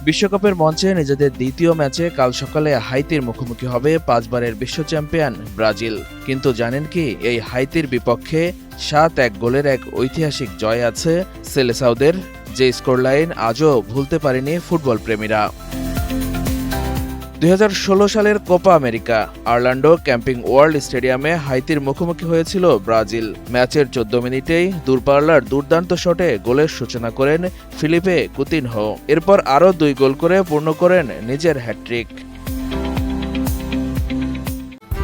বিশ্বকাপের মঞ্চে নিজেদের দ্বিতীয় ম্যাচে কাল সকালে হাইতির মুখোমুখি হবে 5 বারের বিশ্ব চ্যাম্পিয়ন ব্রাজিল। কিন্তু জানেন কি, এই হাইতির বিপক্ষে 7-1 গোলের এক ঐতিহাসিক জয় আছে সেলেসাওদের, যে স্কোরলাইন আজও ভুলতে পারেনি ফুটবল প্রেমীরা। 2016 সালের Copa America Orlando camping world স্টেডিয়ামে হাইতির মুখোমুখি হয়েছিল ব্রাজিল। ম্যাচের 14 মিনিটেই দূরপাল্লার দুর্দান্ত শটে গোলের সূচনা করেন ফিলিপে কুতিনহো। এরপর আরও 2 গোল করে পূর্ণ করেন নিজের হ্যাটট্রিক।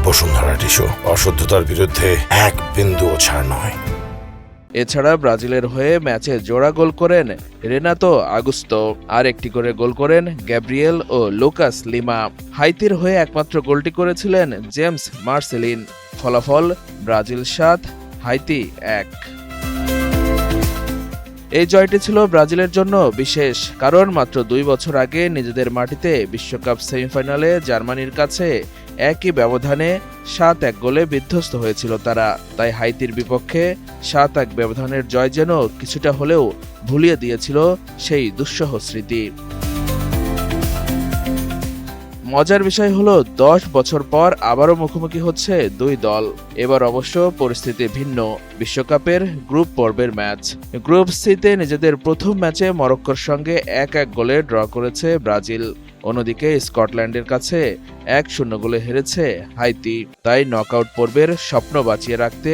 বসুন্ধরা টিস্যু, অশুদ্ধতার বিরুদ্ধে এক বিন্দুও ছাড় নয়। এছাড়া ব্রাজিলের হয়ে ম্যাচে জোড়া গোল করেন রেনাতো আগুস্তো, আর একটি করে গোল করেন গ্যাব্রিয়েল ও লুকাস লিমা। হাইতির হয়ে একমাত্র গোলটি করেছিলেন জেমস মার্সেলিন। ফলাফল ব্রাজিল 7, হাইতি 1। এই জয়টি ছিল ব্রাজিলের জন্য বিশেষ, কারণ মাত্র 2 বছর আগে নিজেদের মাটিতে বিশ্বকাপ সেমিফাইনালে জার্মানির কাছে একই ব্যবধানে 7-1 গোলে বিধ্বস্ত হয়েছিল তারা। তাই হাইতির বিপক্ষে 7-1 ব্যবধানের জয় যেন কিছুটা হলেও ভুলিয়ে দিয়েছিল সেই দুঃসহ স্মৃতি। মজার বিষয় হলো 10 বছর পর আবারও মুখোমুখি হচ্ছে 2 দল। এবার অবশ্য পরিস্থিতি ভিন্ন। বিশ্বকাপের গ্রুপ পর্বের ম্যাচ। গ্রুপ সিতে নিজেদের প্রথম ম্যাচে মরক্কোর সঙ্গে 1-1 গোলে ড্র করেছে ব্রাজিল। অন্যদিকে স্কটল্যান্ডের কাছে 1-0 গোলে হেরেছে হাইতি। তাই নকআউট পর্বের স্বপ্ন বাঁচিয়ে রাখতে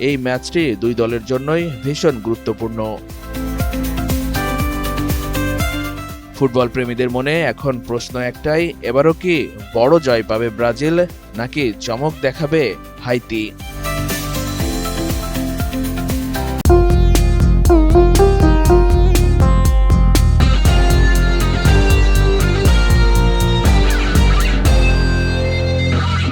এই ম্যাচটি 2 দলের জন্যই ভীষণ গুরুত্বপূর্ণ। ফুটবল প্রেমীদের মনে এখন প্রশ্ন একটাই, এবারও কি বড় জয় পাবে ব্রাজিল, নাকি চমক দেখাবে হাইতি?